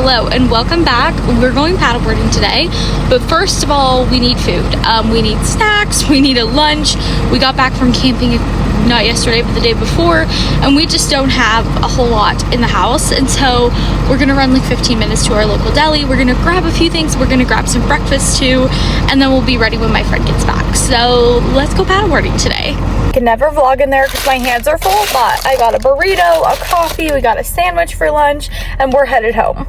Hello and welcome back. We're going paddleboarding today, but first of all, we need food. We need snacks, we need a lunch. We got back from camping not yesterday, but the day before, and we just don't have a whole lot in the house, and so we're gonna run like 15 minutes to our local deli. We're gonna grab a few things, we're gonna grab some breakfast too, and then we'll be ready when my friend gets back. So let's go paddleboarding today. I can never vlog in there because my hands are full, but I got a burrito, a coffee, we got a sandwich for lunch, and we're headed home.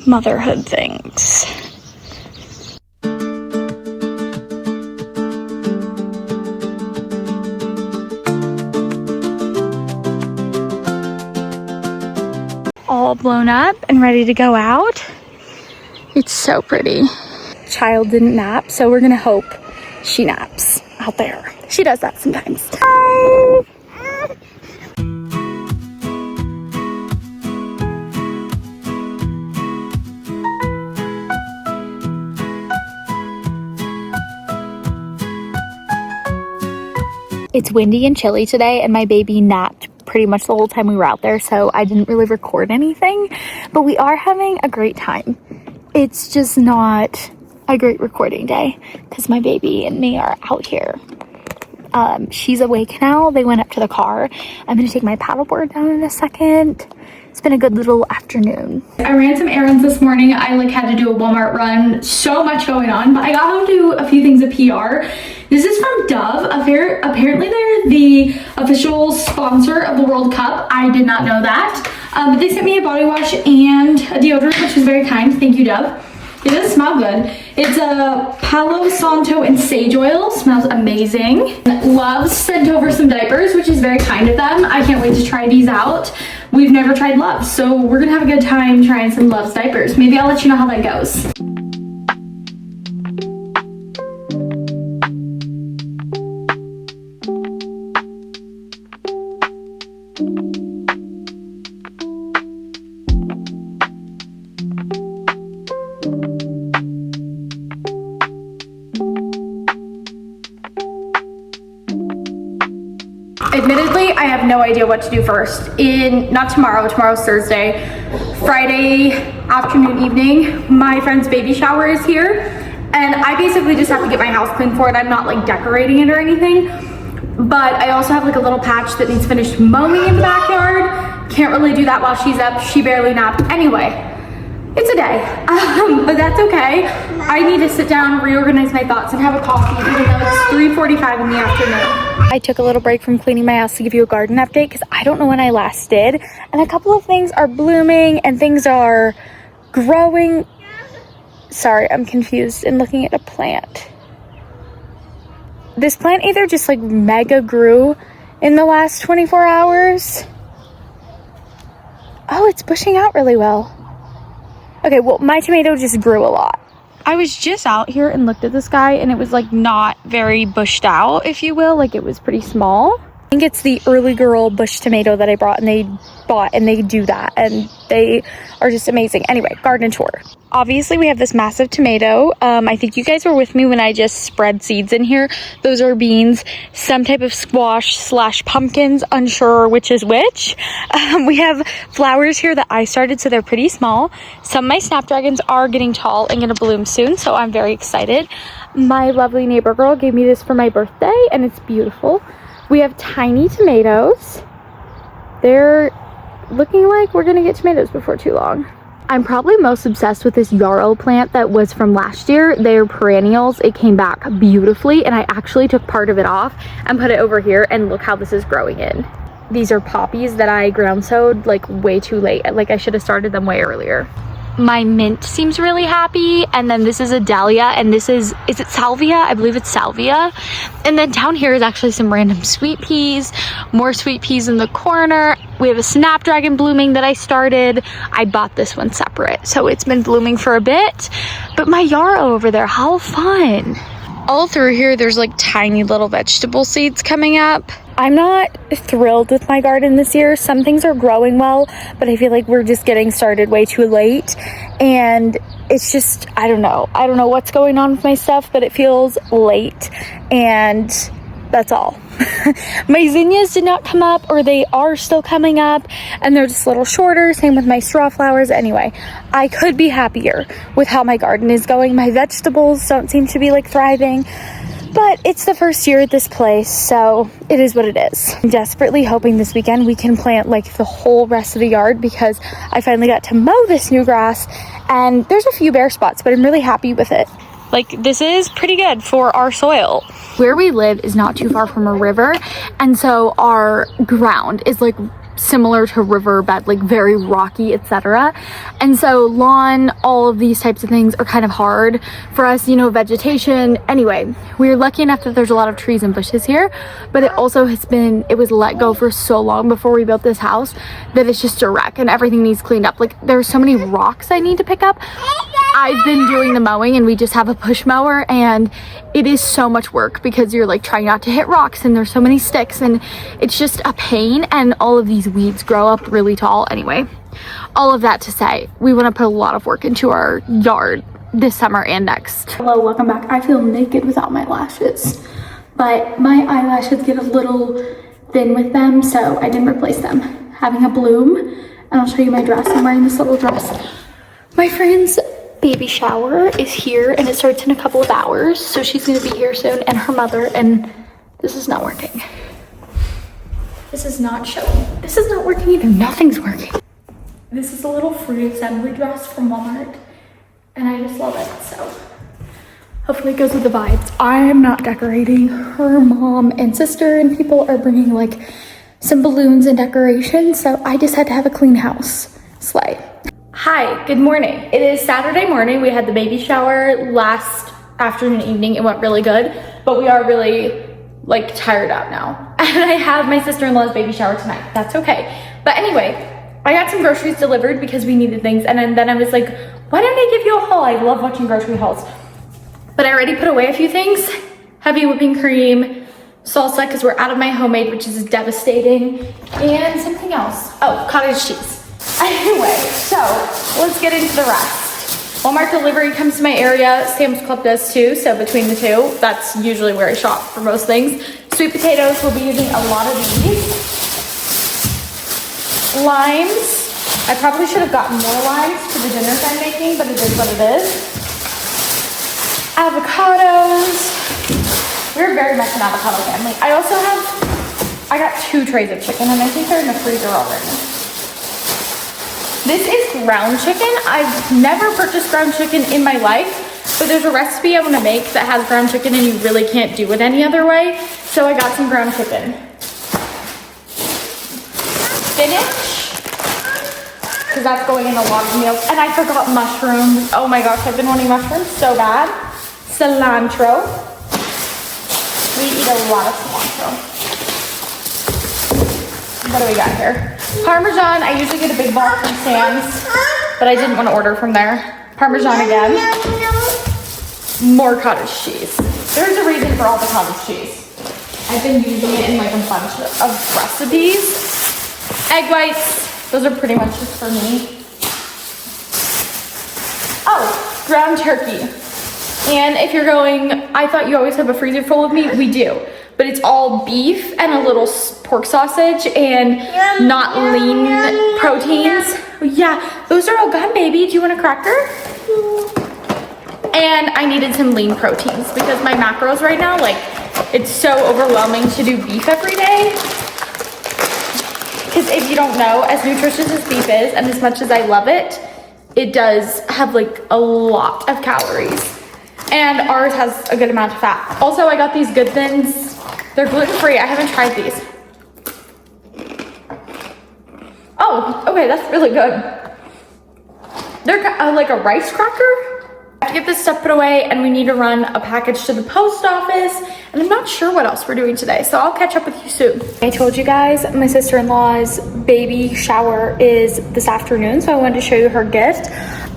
Motherhood things. All blown up and ready to go out. It's so pretty. Child didn't nap, so we're gonna hope she naps out there. She does that sometimes. Hi. It's windy and chilly today, and my baby napped pretty much the whole time we were out there, so I didn't really record anything, but we are having a great time. It's just not a great recording day because my baby and me are out here. She's awake now. They went up to the car. I'm gonna take my paddleboard down in a second. It's been a good little afternoon. I ran some errands this morning. I had to do a Walmart run. So much going on, but I got home to do a few things of PR. This is from Dove. Apparently they're the official sponsor of the World Cup. I did not know that. But they sent me a body wash and a deodorant, which was very kind. Thank you, Dove. It does smell good. It's a Palo Santo and sage oil. Smells amazing. Love's sent over some diapers, which is very kind of them. I can't wait to try these out. We've never tried Love's, so we're gonna have a good time trying some Love's diapers. Maybe I'll let you know how that goes. Admittedly, I have no idea what to do first. Not tomorrow, tomorrow's Thursday. Friday afternoon, evening, my friend's baby shower is here, and I basically just have to get my house clean for it. I'm not decorating it or anything, but I also have a little patch that needs finished mowing in the backyard. Can't really do that while she's up. She barely napped. Anyway, it's a day, but that's okay. I need to sit down, reorganize my thoughts, and have a coffee, even though it's 3:45 in the afternoon. I took a little break from cleaning my house to give you a garden update because I don't know when I last did. And a couple of things are blooming and things are growing. Sorry, I'm confused in looking at a plant. This plant either just mega grew in the last 24 hours. Oh, it's bushing out really well. Okay, well, my tomato just grew a lot. I was just out here and looked at this guy, and it was not very bushed out, if you will. It was pretty small. I think it's the early girl bush tomato that I bought, and they do that, and they are just amazing. Anyway, garden tour. Obviously, we have this massive tomato. I think you guys were with me when I just spread seeds in here. Those are beans, some type of squash / pumpkins, unsure which is which. We have flowers here that I started, so they're pretty small. Some of my snapdragons are getting tall and gonna bloom soon, so I'm very excited. My lovely neighbor girl gave me this for my birthday, and it's beautiful. We have tiny tomatoes. They're looking like we're gonna get tomatoes before too long. I'm probably most obsessed with this yarrow plant that was from last year. They're perennials. It came back beautifully, and I actually took part of it off and put it over here, and look how this is growing in. These are poppies that I ground sowed way too late. I should have started them way earlier. My mint seems really happy, and then this is a dahlia, and this is it salvia? I believe it's salvia. And then down here is actually some random sweet peas, more sweet peas in the corner. We have a snapdragon blooming that I started. I bought this one separate, so it's been blooming for a bit. But my yarrow over there, how fun. All through here, there's tiny little vegetable seeds coming up. I'm not thrilled with my garden this year. Some things are growing well, but I feel like we're just getting started way too late. And it's just, I don't know what's going on with my stuff, but it feels late. And That's all. My zinnias did not come up, or they are still coming up, and they're just a little shorter. Same with my straw flowers. Anyway, I could be happier with how my garden is going. My vegetables don't seem to be like thriving, but it's the first year at this place, so it is what it is. I'm desperately hoping this weekend we can plant like the whole rest of the yard, because I finally got to mow this new grass, and there's a few bare spots, but I'm really happy with it. Like, this is pretty good for our soil. Where we live is not too far from a river, and so our ground is like similar to riverbed, like very rocky, etc. And so lawn, all of these types of things are kind of hard for us, you know, vegetation. Anyway, we're lucky enough that there's a lot of trees and bushes here, but it also it was let go for so long before we built this house that it's just a wreck and everything needs cleaned up. Like, there's so many rocks I need to pick up. I've been doing the mowing, and we just have a push mower, and it is so much work because you're like trying not to hit rocks, and there's so many sticks, and it's just a pain, and all of these weeds grow up really tall. Anyway, all of that to say, we want to put a lot of work into our yard this summer and next. Hello, welcome back. I feel naked without my lashes, but my eyelashes get a little thin with them, so I didn't replace them. Having a bloom, and I'll show you my dress. I'm wearing this little dress. My friend's baby shower is here, and it starts in a couple of hours, so she's gonna be here soon, and her mother. And this is not working. This is not showing. This is not working either. Nothing's working. This is a little free assembly dress from Walmart, and I just love it, so hopefully it goes with the vibes. I am not decorating. Her mom and sister and people are bringing like some balloons and decorations, so I just had to have a clean house. Slay. Hi, good morning. It is Saturday morning. We had the baby shower last afternoon, evening. It went really good, but we are really like tired out now. And I have my sister-in-law's baby shower tonight. That's okay. But anyway, I got some groceries delivered because we needed things. And then I was like, why don't I give you a haul? I love watching grocery hauls. But I already put away a few things. Heavy whipping cream, salsa, because we're out of my homemade, which is devastating. And something else. Oh, cottage cheese. Anyway, so let's get into the rest. Walmart delivery comes to my area. Sam's Club does too, so between the two, that's usually where I shop for most things. Sweet potatoes, we'll be using a lot of these. Limes. I probably should have gotten more limes for the dinners I'm making, but it is what it is. Avocados. We're very much an avocado family. I got 2 trays of chicken, and I think they're in the freezer already. This is ground chicken. I've never purchased ground chicken in my life, but there's a recipe I want to make that has ground chicken and you really can't do it any other way. So I got some ground chicken. Spinach, because that's going in a lot of meals. And I forgot mushrooms. Oh my gosh, I've been wanting mushrooms so bad. Cilantro. We eat a lot of cilantro. What do we got here? Parmesan. I usually get a big ball from Sam's, but I didn't want to order from there. Parmesan again. More cottage cheese. There's a reason for all the cottage cheese. I've been using it in like a bunch of recipes. Egg whites. Those are pretty much just for me. Oh, ground turkey. And if you're going, I thought you always have a freezer full of meat. We do. But it's all beef and a little pork sausage and not lean proteins. Yeah, those are all gone, baby. Do you want a cracker? And I needed some lean proteins because my macros right now, like, it's so overwhelming to do beef every day. Because if you don't know, as nutritious as beef is, and as much as I love it, it does have like a lot of calories. And ours has a good amount of fat. Also, I got these Good Thins. They're gluten-free. I haven't tried these. Oh, okay, that's really good. They're like a rice cracker. I have to get this stuff put away, and we need to run a package to the post office, and I'm not sure what else we're doing today, so I'll catch up with you soon. I told you guys my sister-in-law's baby shower is this afternoon, so I wanted to show you her gift.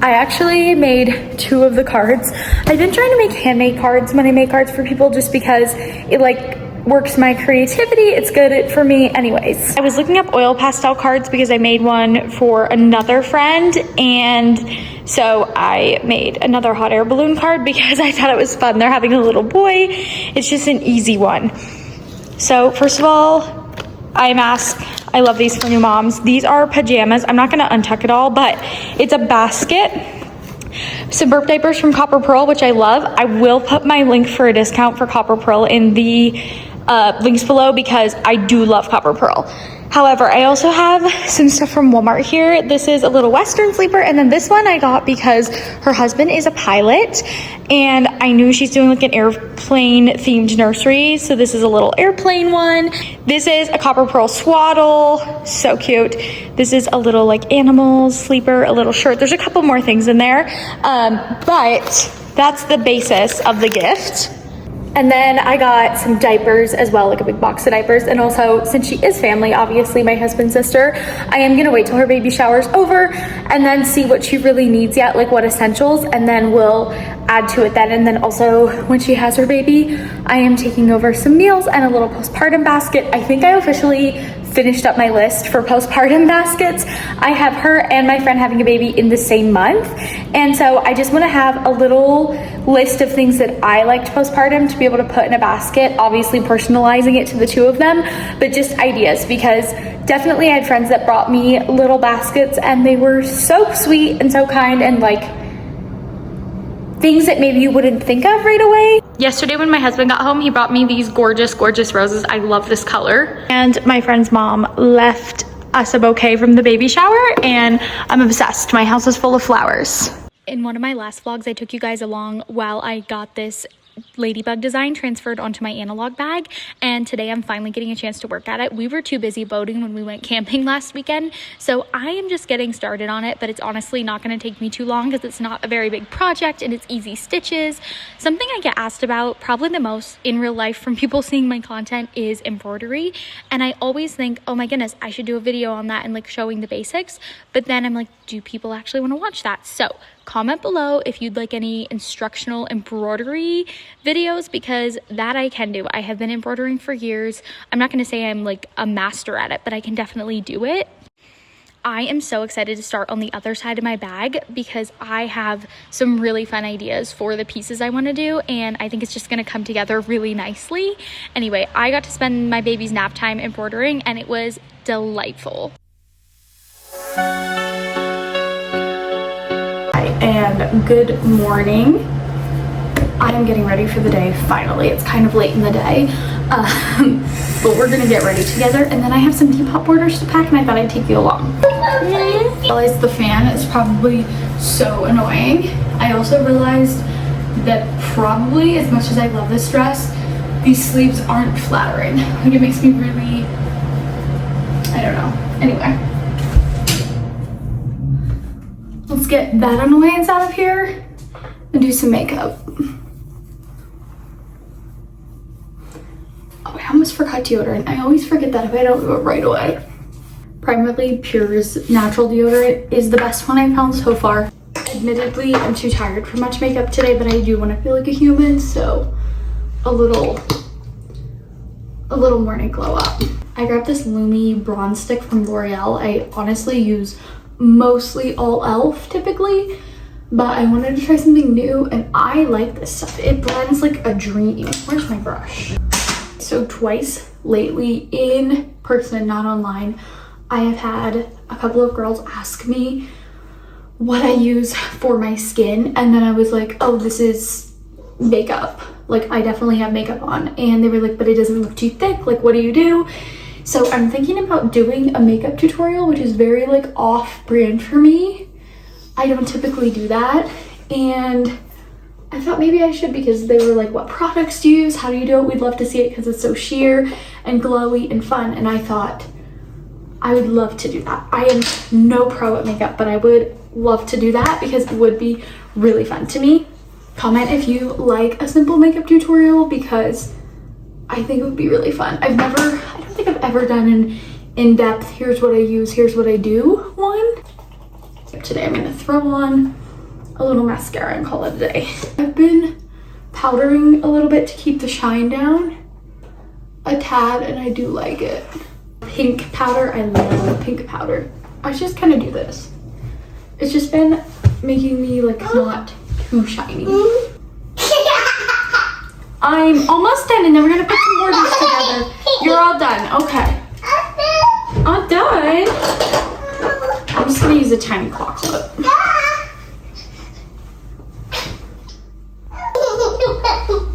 I actually made 2 of the cards. I've been trying to make handmade cards when I make cards for people just because it like works my creativity. It's good for me anyways. I was looking up oil pastel cards because I made one for another friend, and so I made another hot air balloon card because I thought it was fun. They're having a little boy. It's just an easy one. So first of all, eye mask. I love these for new moms. These are pajamas. I'm not gonna untuck it all, but it's a basket. Some burp diapers from Copper Pearl, which I love. I will put my link for a discount for Copper Pearl in the links below because I do love Copper Pearl. However, I also have some stuff from Walmart here. This is a little Western sleeper, and then this one I got because her husband is a pilot, and I knew she's doing like an airplane themed nursery, so this is a little airplane one. This is a Copper Pearl swaddle, so cute. This is a little like animal sleeper, a little shirt. There's a couple more things in there, but that's the basis of the gift. And then I got some diapers as well, like a big box of diapers. And also, since she is family, obviously my husband's sister, I am gonna wait till her baby shower's over and then see what she really needs yet, like what essentials, and then we'll add to it then. And then also, when she has her baby, I am taking over some meals and a little postpartum basket. I think I officially finished up my list for postpartum baskets. I have her and my friend having a baby in the same month. And so I just wanna have a little list of things that I liked postpartum to be able to put in a basket, obviously personalizing it to the two of them, but just ideas, because definitely I had friends that brought me little baskets and they were so sweet and so kind and like things that maybe you wouldn't think of right away. Yesterday when my husband got home, he brought me these gorgeous, gorgeous roses. I love this color. And my friend's mom left us a bouquet from the baby shower and I'm obsessed. My house is full of flowers. In one of my last vlogs, I took you guys along while I got this ladybug design transferred onto my analog bag, and today I'm finally getting a chance to work at it. We were too busy boating when we went camping last weekend, so I am just getting started on it, but it's honestly not going to take me too long because it's not a very big project and it's easy stitches. Something I get asked about probably the most in real life from people seeing my content is embroidery, and I always think, oh my goodness, I should do a video on that and like showing the basics, but then I'm like, do people actually want to watch that? So comment below if you'd like any instructional embroidery videos, because that I can do. I have been embroidering for years. I'm not going to say I'm like a master at it, but I can definitely do it. I am so excited to start on the other side of my bag because I have some really fun ideas for the pieces I want to do, and I think it's just going to come together really nicely. Anyway, I got to spend my baby's nap time embroidering and it was delightful. And good morning. I am getting ready for the day finally. It's kind of late in the day, but we're gonna get ready together, and then I have some Depop orders to pack and I thought I'd take you along. I realized the fan is probably so annoying. I also realized that probably, as much as I love this dress, these sleeves aren't flattering. Like, it makes me really, I don't know. Anyway. Let's get that annoyance out of here and do some makeup. Oh, I almost forgot deodorant. I always forget that if I don't do it right away. Primarily Pure's natural deodorant is the best one I've found so far. Admittedly, I'm too tired for much makeup today, but I do want to feel like a human, so a little morning glow up. I grabbed this Lumi bronze stick from L'Oreal. I honestly use mostly all e.l.f. typically, but I wanted to try something new and I like this stuff. It blends like a dream. Where's my brush? So twice lately in person, not online, I have had a couple of girls ask me what I use for my skin, and then I was like, oh, this is makeup. Like, I definitely have makeup on, and they were like, but it doesn't look too thick. Like, what do you do? So I'm thinking about doing a makeup tutorial, which is very like off-brand for me. I don't typically do that, and I thought maybe I should, because they were like, what products do you use? How do you do it? We'd love to see it because it's so sheer and glowy and fun. And I thought I would love to do that. I am no pro at makeup, but I would love to do that because it would be really fun to me. Comment if you like a simple makeup tutorial, because I think it would be really fun. I don't think I've ever done an in-depth, here's what I use, here's what I do one. Today I'm gonna throw on a little mascara and call it a day. I've been powdering a little bit to keep the shine down a tad, and I do like it. Pink powder, I love pink powder. I just kind of do this. It's just been making me like not too shiny. I'm almost done, and then we're gonna put some more of these together You're all done. Okay. All done. I'm just gonna use a tiny claw clip.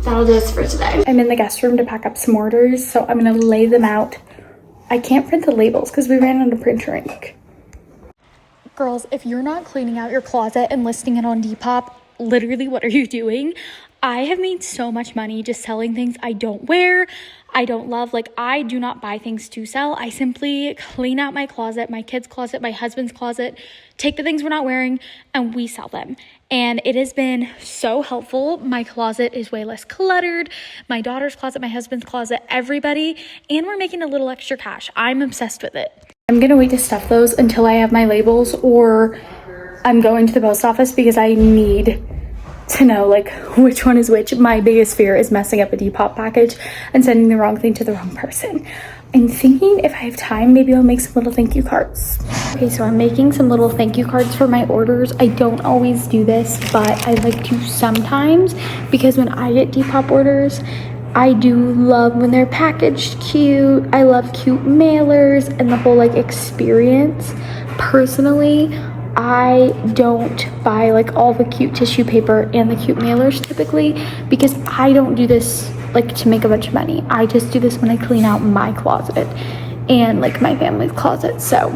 That'll do this for today. I'm in the guest room to pack up some orders, so I'm gonna lay them out. I can't print the labels because we ran out of printer ink. Girls, if you're not cleaning out your closet and listing it on Depop, literally what are you doing? I have made so much money just selling things I don't wear, I don't love. Like, I do not buy things to sell. I simply clean out my closet, my kids' closet, my husband's closet, take the things we're not wearing, and we sell them. And it has been so helpful. My closet is way less cluttered. My daughter's closet, my husband's closet, everybody. And we're making a little extra cash. I'm obsessed with it. I'm gonna wait to stuff those until I have my labels, or I'm going to the post office because I need to know like which one is which. My biggest fear is messing up a Depop package and sending the wrong thing to the wrong person. I'm thinking if I have time, maybe I'll make some little thank you cards. Okay, so I'm making some little thank you cards for my orders. I don't always do this, but I like to sometimes, because when I get Depop orders, I do love when they're packaged cute. I love cute mailers and the whole like experience. Personally, I don't buy like all the cute tissue paper and the cute mailers typically, because I don't do this like to make a bunch of money. I just do this when I clean out my closet and like my family's closet. So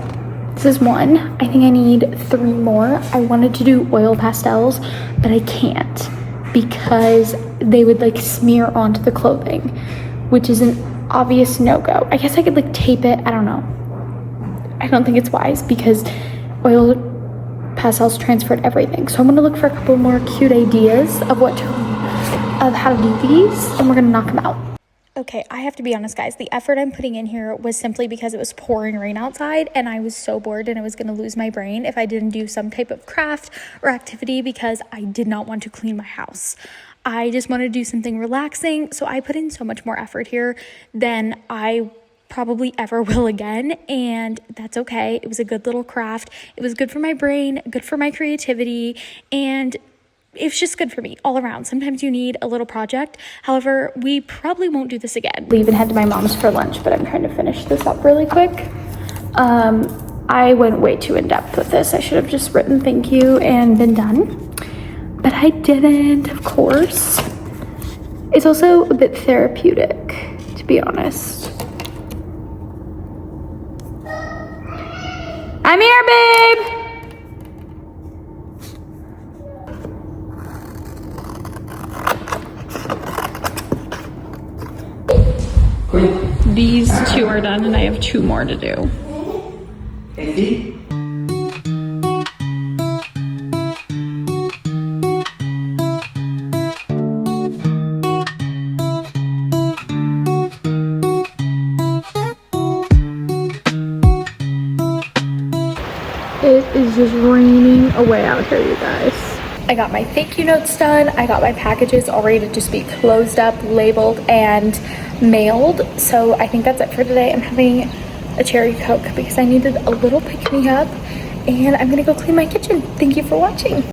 this is one. I think I need 3 more. I wanted to do oil pastels, but I can't because they would like smear onto the clothing, which is an obvious no-go. I guess I could like tape it. I don't know. I don't think it's wise because oil pastels transferred everything. So I'm gonna look for a couple more cute ideas of how to do these, and we're gonna knock them out. Okay, I have to be honest, guys. The effort I'm putting in here was simply because it was pouring rain outside and I was so bored and I was gonna lose my brain if I didn't do some type of craft or activity, because I did not want to clean my house. I just wanted to do something relaxing, so I put in so much more effort here than I probably ever will again, and that's okay. It was a good little craft. It was good for my brain, good for my creativity, and it's just good for me all around. Sometimes you need a little project. However, we probably won't do this again. We even had to my mom's for lunch, but I'm trying to finish this up really quick. I went way too in depth with this. I should have just written thank you and been done, but I didn't, of course. It's also a bit therapeutic, to be honest. I'm here, babe. These 2 are done and I have 2 more to do. It is just raining away out here, you guys. I got my thank you notes done. I got my packages all ready to just be closed up, labeled, and mailed. So I think that's it for today. I'm having a cherry Coke because I needed a little pick-me-up, and I'm gonna go clean my kitchen. Thank you for watching.